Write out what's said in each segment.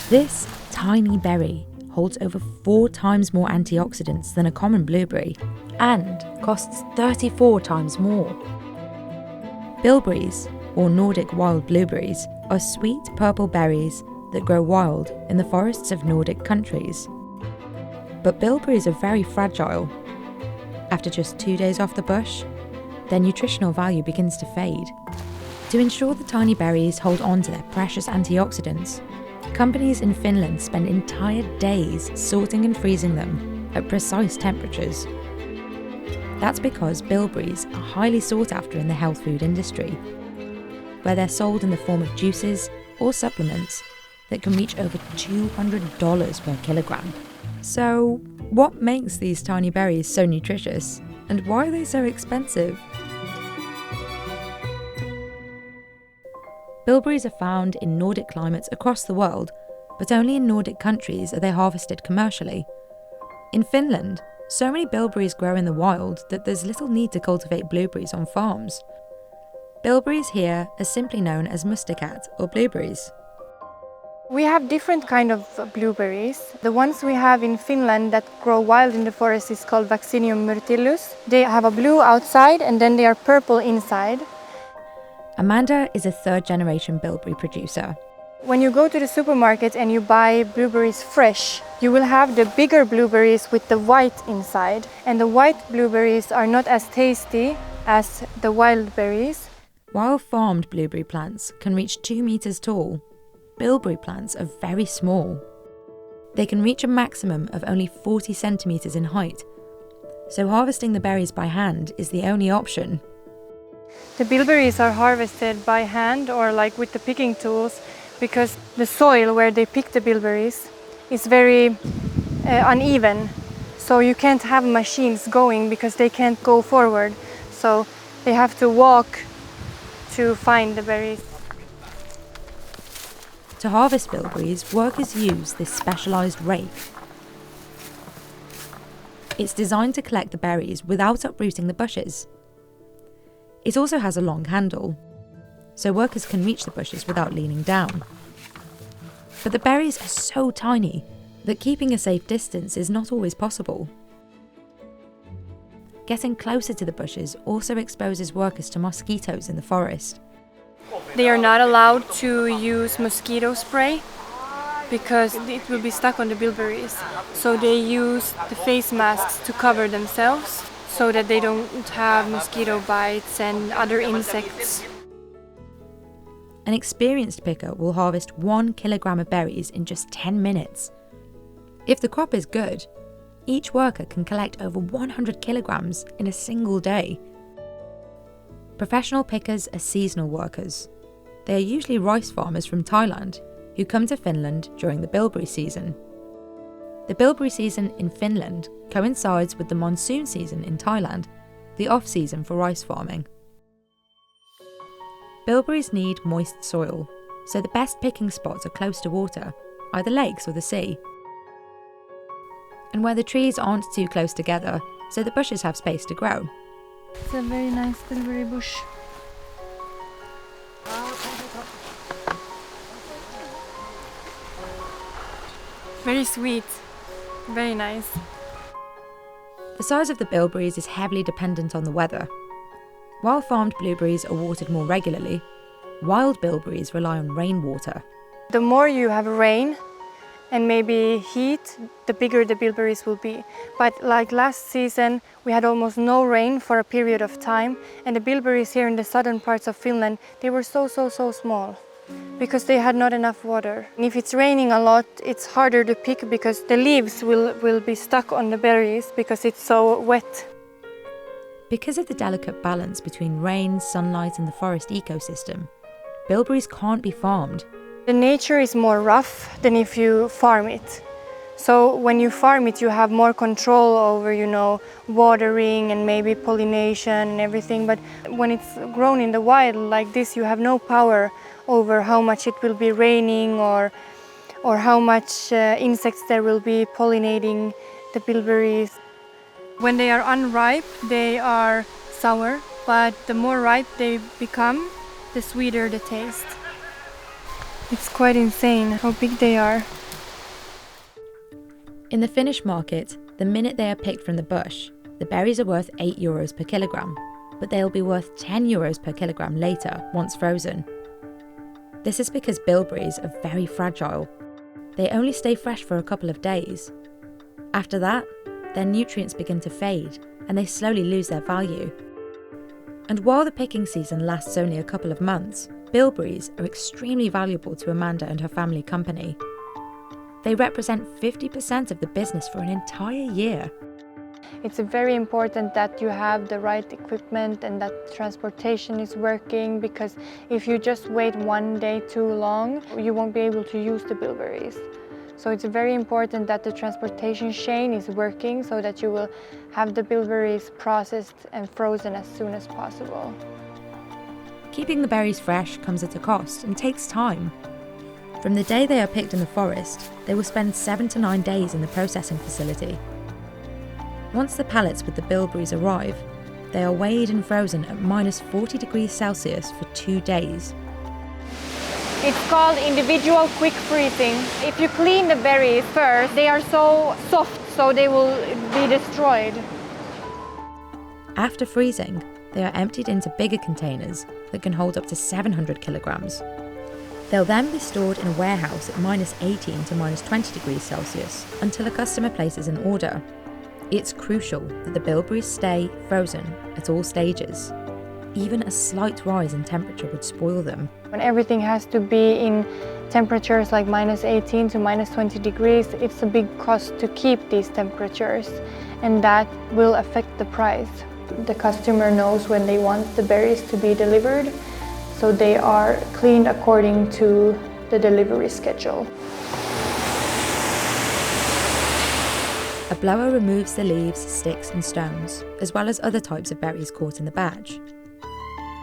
This tiny berry holds over 4 times more antioxidants than a common blueberry and costs 34 times more. Bilberries, or Nordic wild blueberries, are sweet purple berries that grow wild in the forests of Nordic countries. But bilberries are very fragile. After just 2 days off the bush, their nutritional value begins to fade. To ensure the tiny berries hold on to their precious antioxidants, companies in Finland spend entire days sorting and freezing them at precise temperatures. That's because bilberries are highly sought after in the health food industry, where they're sold in the form of juices or supplements that can reach over $200 per kilogram. So, what makes these tiny berries so nutritious, and why are they so expensive? Bilberries are found in Nordic climates across the world, but only in Nordic countries are they harvested commercially. In Finland, so many bilberries grow in the wild that there's little need to cultivate blueberries on farms. Bilberries here are simply known as mustakat or blueberries. We have different kind of blueberries. The ones we have in Finland that grow wild in the forest is called Vaccinium myrtillus. They have a blue outside and then they are purple inside. Amanda is a third-generation bilberry producer. When you go to the supermarket and you buy blueberries fresh, you will have the bigger blueberries with the white inside. And the white blueberries are not as tasty as the wild berries. While farmed blueberry plants can reach 2 meters tall, bilberry plants are very small. They can reach a maximum of only 40 centimeters in height, so harvesting the berries by hand is the only option. The bilberries are harvested by hand or like with the picking tools because the soil where they pick the bilberries is very uneven. So you can't have machines going because they can't go forward. So they have to walk to find the berries. To harvest bilberries, workers use this specialised rake. It's designed to collect the berries without uprooting the bushes. It also has a long handle, so workers can reach the bushes without leaning down. But the berries are so tiny that keeping a safe distance is not always possible. Getting closer to the bushes also exposes workers to mosquitoes in the forest. They are not allowed to use mosquito spray because it will be stuck on the bilberries. So they use the face masks to cover themselves so that they don't have mosquito bites and other insects. An experienced picker will harvest 1 kilogram of berries in just 10 minutes. If the crop is good, each worker can collect over 100 kilograms in a single day. Professional pickers are seasonal workers. They are usually rice farmers from Thailand who come to Finland during the bilberry season. The bilberry season in Finland coincides with the monsoon season in Thailand, the off-season for rice farming. Bilberries need moist soil, so the best picking spots are close to water, either lakes or the sea. And where the trees aren't too close together, so the bushes have space to grow. It's a very nice bilberry bush. Very sweet, very nice. The size of the bilberries is heavily dependent on the weather. While farmed blueberries are watered more regularly, wild bilberries rely on rainwater. The more you have rain and maybe heat, the bigger the bilberries will be. But like last season, we had almost no rain for a period of time, and the bilberries here in the southern parts of Finland, they were so small because they had not enough water. And if it's raining a lot, it's harder to pick because the leaves will be stuck on the berries because it's so wet. Because of the delicate balance between rain, sunlight and the forest ecosystem, bilberries can't be farmed. The nature is more rough than if you farm it. So when you farm it, you have more control over, watering and maybe pollination and everything. But when it's grown in the wild like this, you have no power over how much it will be raining or how much insects there will be pollinating the bilberries. When they are unripe, they are sour, but the more ripe they become, the sweeter the taste. It's quite insane how big they are. In the Finnish market, the minute they are picked from the bush, the berries are worth €8 per kilogram, but they'll be worth €10 per kilogram later once frozen. This is because bilberries are very fragile. They only stay fresh for a couple of days. After that, their nutrients begin to fade and they slowly lose their value. And while the picking season lasts only a couple of months, bilberries are extremely valuable to Amanda and her family company. They represent 50% of the business for an entire year. It's very important that you have the right equipment and that transportation is working, because if you just wait one day too long, you won't be able to use the bilberries. So it's very important that the transportation chain is working so that you will have the bilberries processed and frozen as soon as possible. Keeping the berries fresh comes at a cost and takes time. From the day they are picked in the forest, they will spend 7 to 9 days in the processing facility. Once the pallets with the bilberries arrive, they are weighed and frozen at -40 degrees Celsius for 2 days. It's called individual quick freezing. If you clean the berries first, they are so soft, so they will be destroyed. After freezing, they are emptied into bigger containers that can hold up to 700 kilograms. They'll then be stored in a warehouse at -18 to -20 degrees Celsius until a customer places an order. It's crucial that the bilberries stay frozen at all stages. Even a slight rise in temperature would spoil them. When everything has to be in temperatures like -18 to -20 degrees, it's a big cost to keep these temperatures, and that will affect the price. The customer knows when they want the berries to be delivered, so they are cleaned according to the delivery schedule. A blower removes the leaves, sticks and stones, as well as other types of berries caught in the batch.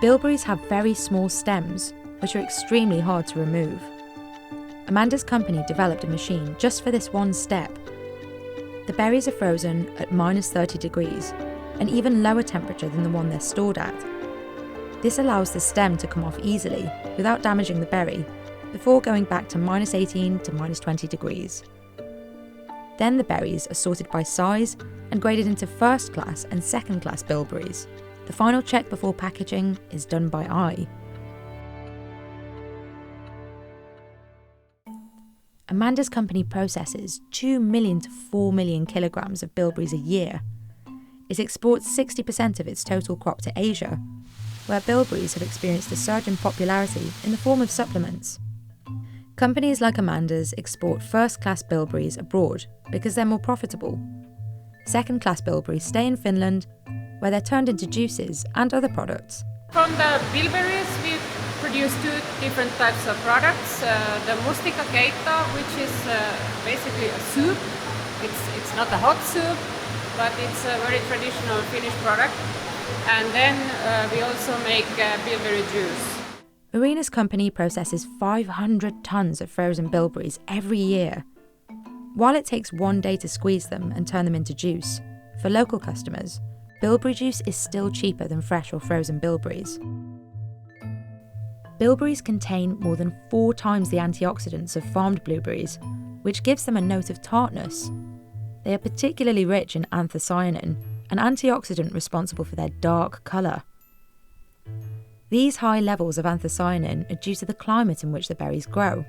Bilberries have very small stems, which are extremely hard to remove. Amanda's company developed a machine just for this one step. The berries are frozen at -30 degrees, an even lower temperature than the one they're stored at. This allows the stem to come off easily, without damaging the berry, before going back to -18 to -20 degrees. Then the berries are sorted by size and graded into first class and second class bilberries. The final check before packaging is done by eye. Amanda's company processes 2 million to 4 million kilograms of bilberries a year. It exports 60% of its total crop to Asia, where bilberries have experienced a surge in popularity in the form of supplements. Companies like Amanda's export first-class bilberries abroad because they're more profitable. Second-class bilberries stay in Finland, where they're turned into juices and other products. From the bilberries, we produce 2 different types of products. The mustika keitto, which is basically a soup. It's not a hot soup, but it's a very traditional Finnish product. And then we also make bilberry juice. Marina's company processes 500 tons of frozen bilberries every year. While it takes 1 day to squeeze them and turn them into juice, for local customers, bilberry juice is still cheaper than fresh or frozen bilberries. Bilberries contain more than 4 times the antioxidants of farmed blueberries, which gives them a note of tartness. They are particularly rich in anthocyanin, an antioxidant responsible for their dark colour. These high levels of anthocyanin are due to the climate in which the berries grow.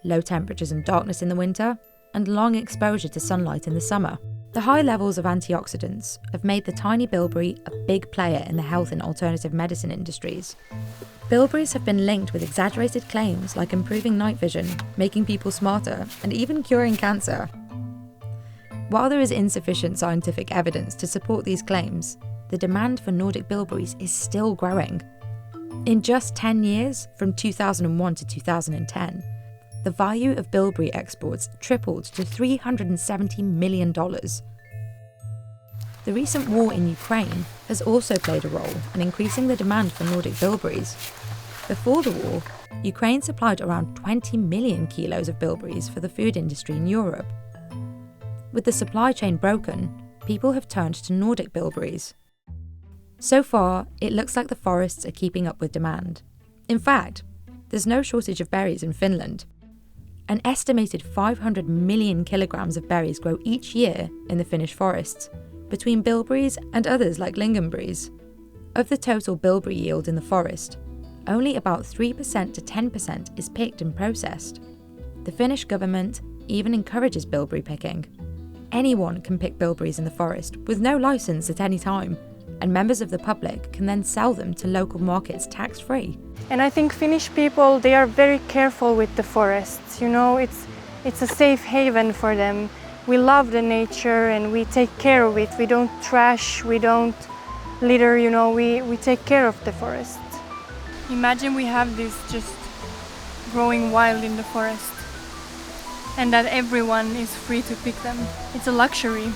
Low temperatures and darkness in the winter, and long exposure to sunlight in the summer. The high levels of antioxidants have made the tiny bilberry a big player in the health and alternative medicine industries. Bilberries have been linked with exaggerated claims like improving night vision, making people smarter, and even curing cancer. While there is insufficient scientific evidence to support these claims, the demand for Nordic bilberries is still growing. In just 10 years, from 2001 to 2010, the value of bilberry exports tripled to $370 million. The recent war in Ukraine has also played a role in increasing the demand for Nordic bilberries. Before the war, Ukraine supplied around 20 million kilos of bilberries for the food industry in Europe. With the supply chain broken, people have turned to Nordic bilberries. So far, it looks like the forests are keeping up with demand. In fact, there's no shortage of berries in Finland. An estimated 500 million kilograms of berries grow each year in the Finnish forests, between bilberries and others like lingonberries. Of the total bilberry yield in the forest, only about 3% to 10% is picked and processed. The Finnish government even encourages bilberry picking. Anyone can pick bilberries in the forest with no license at any time, and members of the public can then sell them to local markets tax-free. And I think Finnish people, they are very careful with the forests. You know, it's a safe haven for them. We love the nature and we take care of it. We don't trash, we don't litter, you know, we take care of the forest. Imagine we have this just growing wild in the forest and that everyone is free to pick them. It's a luxury.